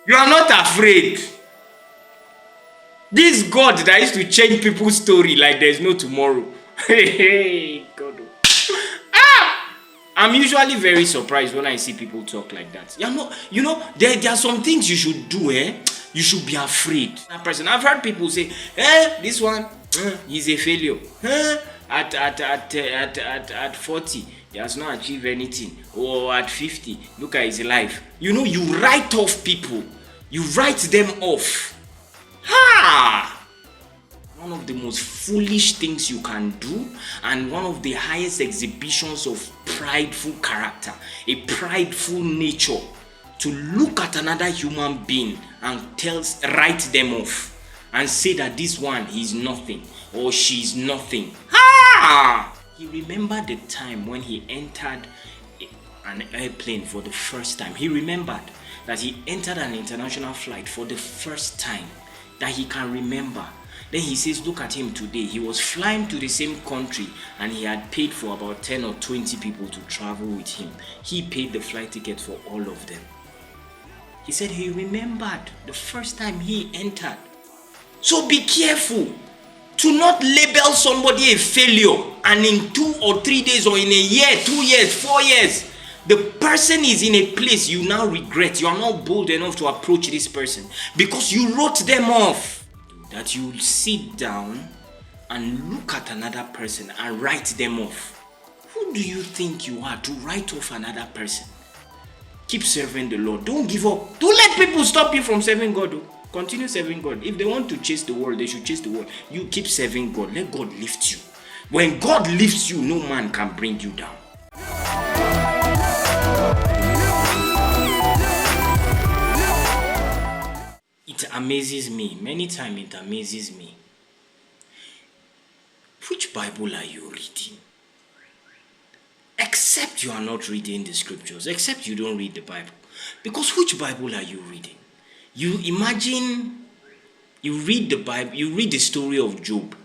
You are not afraid. This God that used to change people's story like there's no tomorrow. Hey, God. I'm usually very surprised when I see people talk like that. There are some things you should do, You should be afraid. That person, I've heard people say, this one, he's a failure. At 40, he has not achieved anything. Or at 50, look at his life. You write off people. You write them off. One of the most foolish things you can do, and one of the highest exhibitions of prideful character, a prideful nature, to look at another human being and write them off and say that this one is nothing or she's nothing. He remembered the time when he entered an airplane for the first time. He remembered that he entered an international flight for the first time that he can remember. Then he says, look at him today. He was flying to the same country and he had paid for about 10 or 20 people to travel with him. He paid the flight ticket for all of them. He said he remembered the first time he entered. So be careful to not label somebody a failure and in 2 or 3 days or in a year, 2 years, 4 years, the person is in a place you now regret. You are not bold enough to approach this person because you wrote them off. That you sit down and look at another person and write them off. Who do you think you are to write off another person? Keep serving the Lord. Don't give up. Don't let people stop you from serving God. Continue serving God. If they want to chase the world, they should chase the world. You keep serving God. Let God lift you. When God lifts you, no man can bring you down. It amazes me. Many times it amazes me. Which Bible are you reading? Except you are not reading the scriptures. Except you don't read the Bible. Because which Bible are you reading? You imagine, you read the Bible, you read the story of Job,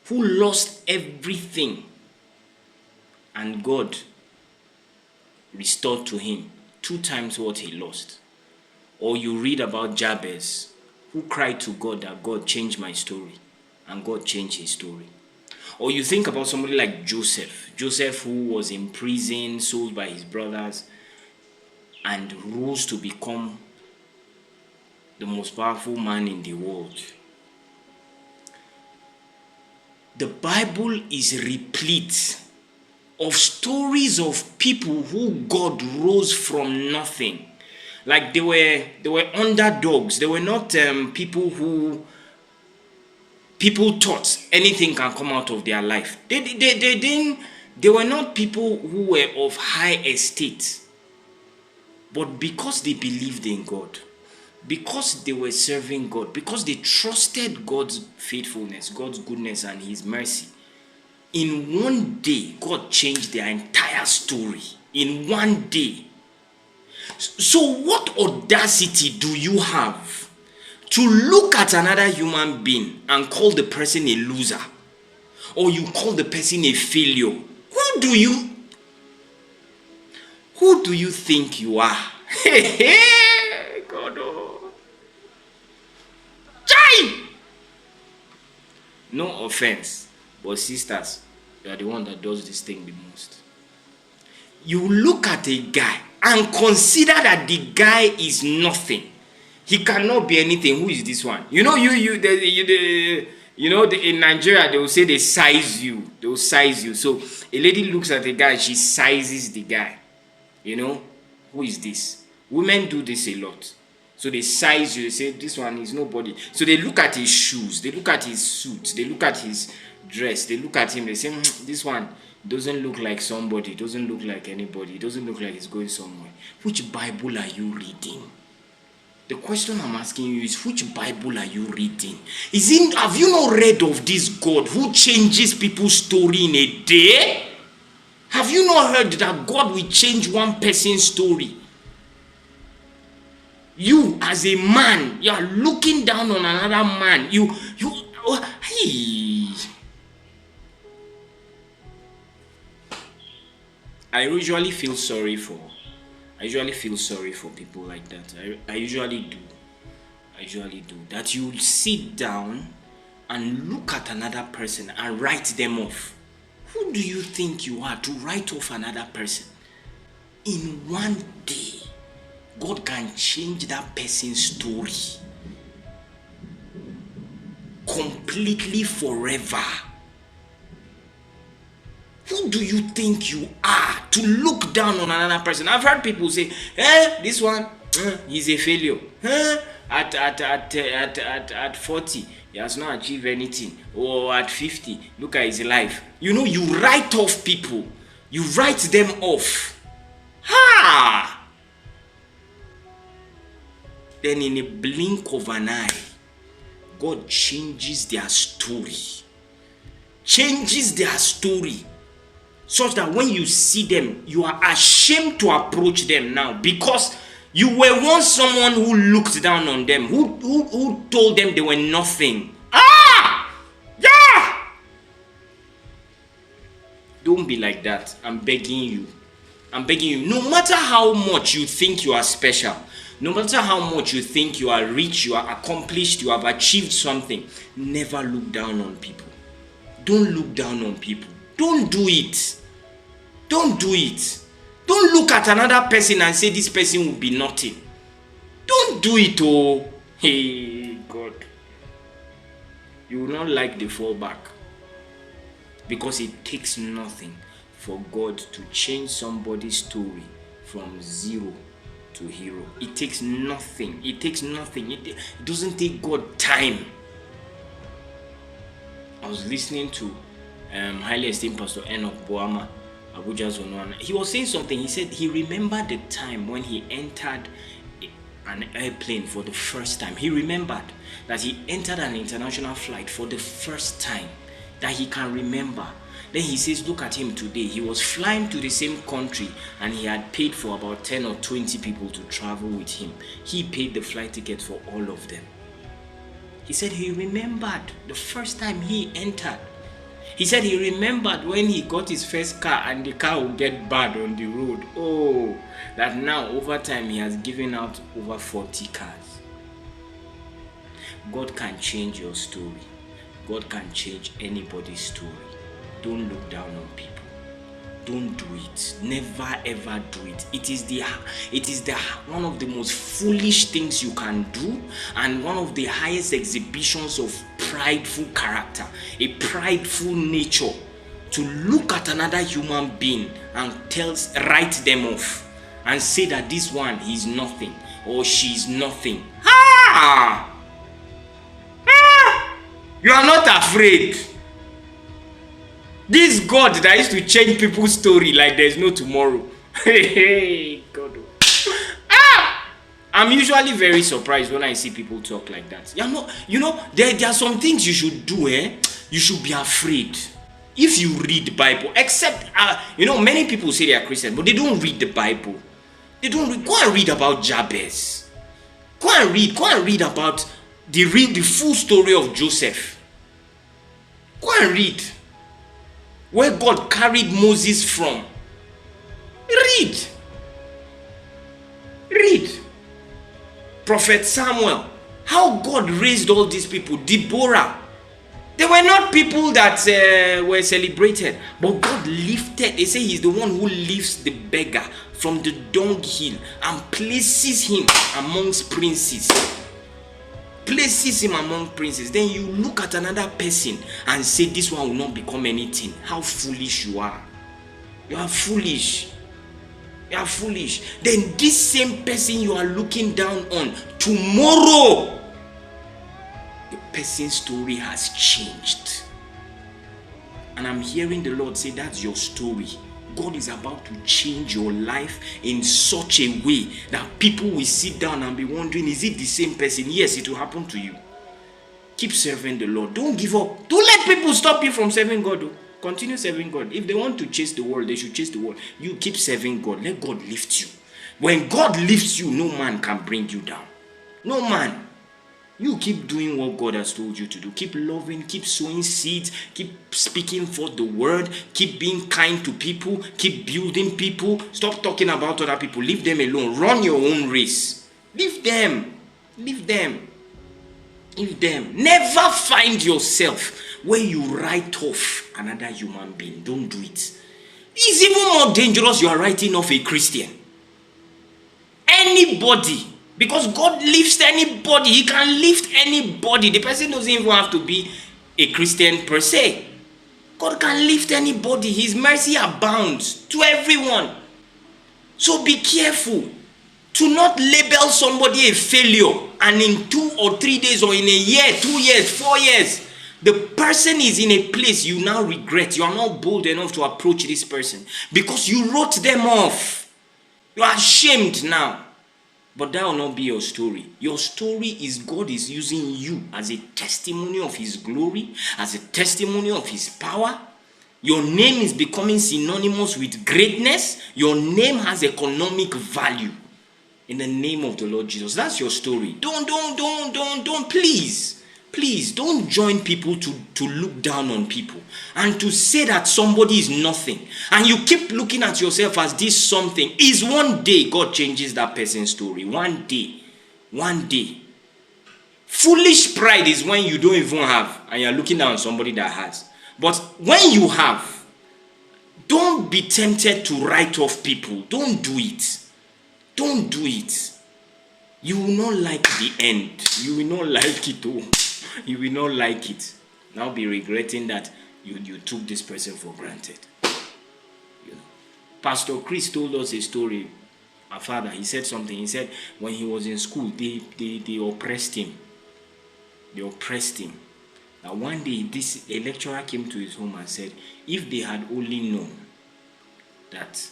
who lost everything and God restored to him 2 times what he lost. Or you read about Jabez, who cried to God that God changed my story, and God changed his story. Or you think about somebody like Joseph, who was in prison, sold by his brothers, and rose to become the most powerful man in the world. The Bible is replete of stories of people who God rose from nothing. Like they were underdogs. They were not people who people thought anything can come out of their life. They were not people who were of high estate. But because they believed in God, because they were serving God, because they trusted God's faithfulness, God's goodness and his mercy, in one day, God changed their entire story. In one day. So what audacity do you have to look at another human being and call the person a loser? Or you call the person a failure? Who do you think you are? God, oh. Chai! No offense, but sisters, you are the one that does this thing the most. You look at a guy and consider that the guy is nothing. He cannot be anything. Who is this one? You know, in Nigeria, they will say they size you. They will size you. So a lady looks at a guy, she sizes the guy. You know, who is this? Women do this a lot. So they size you. They say, this one is nobody. So they look at his shoes. They look at his suit. They look at his dress. They look at him. They say, this one doesn't look like somebody, doesn't look like anybody, doesn't look like he's going somewhere. Which Bible are you reading? The question I'm asking you is, which Bible are you reading? Have you not read of this God who changes people's story in a day? Have you not heard that God will change one person's story? You as a man, you are looking down on another man. I usually feel sorry for I usually feel sorry for people like that. I usually do. That you sit down and look at another person and write them off. Who do you think you are to write off another person? In one day, God can change that person's story completely forever. Who do you think you are to look down on another person? I've heard people say, this one, he's a failure. At 40, he has not achieved anything. Or at 50, look at his life. You know, you write off people. You write them off. Then in a blink of an eye, God changes their story. Such that when you see them, you are ashamed to approach them now, because you were once someone who looked down on them, who told them they were nothing. Don't be like that. I'm begging you. No matter how much you think you are special, no matter how much you think you are rich, you are accomplished, you have achieved something, never look down on people. Don't look down on people. Don't do it. Don't look at another person and say this person will be nothing. Don't do it. Oh, hey God. You will not like the fallback, because it takes nothing for God to change somebody's story from zero to hero. It takes nothing. It doesn't take God time. I was listening to highly esteemed Pastor Enoch Boama, Abuja's one. He was saying something. He said he remembered the time when he entered an airplane for the first time. He remembered that he entered an international flight for the first time that he can remember. Then he says, look at him today. He was flying to the same country and he had paid for about 10 or 20 people to travel with him. He paid the flight ticket for all of them. He said he remembered the first time he entered. He said he remembered when he got his first car and the car would get bad on the road. Oh, that now over time he has given out over 40 cars. God can change your story. God can change anybody's story. Don't look down on people. Don't do it. Never ever do it. It is the one of the most foolish things you can do, and one of the highest exhibitions of prideful character, a prideful nature, to look at another human being and write them off and say that this one is nothing or she's nothing. You are not afraid. This God that used to change people's story like there's no tomorrow. Hey, God. I'm usually very surprised when I see people talk like that. There are some things you should do. You should be afraid. If you read the Bible, except, many people say they are Christian, but they don't read the Bible. They don't read. Go and read about Jabez. Go and read about the full story of Joseph. Go and read where God carried Moses from. Read. Prophet Samuel, how God raised all these people. Deborah, they were not people that were celebrated, but God lifted. They say he's the one who lifts the beggar from the dunghill and places him amongst princes. Then you look at another person and say this one will not become anything. How foolish you are. You are foolish. Then this same person you are looking down on, tomorrow the person's story has changed. And I'm hearing the Lord say that's your story. God is about to change your life in such a way that people will sit down and be wondering, is it the same person? Yes, it will happen to you. Keep serving the Lord. Don't give up. Don't let people stop you from serving God. Continue serving God. If they want to chase the world, they should chase the world. You keep serving God. Let God lift you. When God lifts you, no man can bring you down. No man. You keep doing what God has told you to do. Keep loving, keep sowing seeds, keep speaking forth the word, keep being kind to people, keep building people. Stop talking about other people. Leave them alone. Run your own race. Leave them. Leave them. Leave them. Never find yourself where you write off another human being. Don't do it. It's even more dangerous you are writing off a Christian. Anybody. Because God lifts anybody. He can lift anybody. The person doesn't even have to be a Christian per se. God can lift anybody. His mercy abounds to everyone. So be careful to not label somebody a failure and in 2 or 3 days or in a year, 2 years, 4 years, the person is in a place you now regret. You are not bold enough to approach this person because you wrote them off. You are ashamed now. But that will not be your story. Your story is God is using you as a testimony of his glory, as a testimony of his power. Your name is becoming synonymous with greatness. Your name has economic value. In the name of the Lord Jesus. That's your story. Don't, please don't join people to look down on people and to say that somebody is nothing. And you keep looking at yourself as this something. Is one day God changes that person's story. One day. Foolish pride is when you don't even have and you're looking down on somebody that has. But when you have, don't be tempted to write off people. Don't do it. Don't do it. You will not like the end. You will not like it. Oh. You will not like it. Now be regretting that you took this person for granted. You know. Pastor Chris told us a story. Our father, he said something. He said when he was in school, they oppressed him. They oppressed him. Now one day, a lecturer came to his home and said, if they had only known that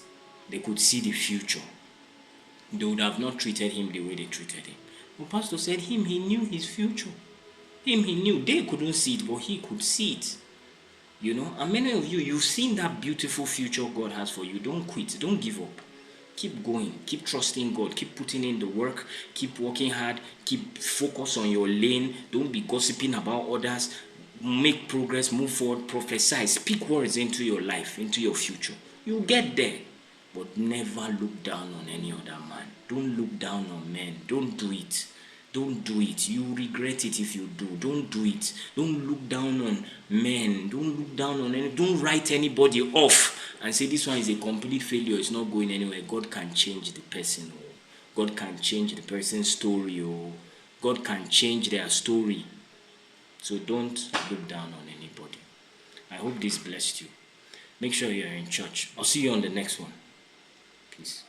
they could see the future, they would have not treated him the way they treated him. But Pastor said he knew his future. He knew. They couldn't see it, but he could see it. You know, and many of you, you've seen that beautiful future God has for you. Don't quit. Don't give up. Keep going. Keep trusting God. Keep putting in the work. Keep working hard. Keep focus on your lane. Don't be gossiping about others. Make progress. Move forward. Prophesy. Speak words into your life, into your future. You'll get there. But never look down on any other man. Don't look down on men. Don't do it. Don't do it. You regret it if you do. Don't do it. Don't look down on men. Don't look down on any. Don't write anybody off and say this one is a complete failure. It's not going anywhere. God can change the person. God can change the person's story. God can change their story. So don't look down on anybody. I hope this blessed you. Make sure you're in church. I'll see you on the next one. Peace.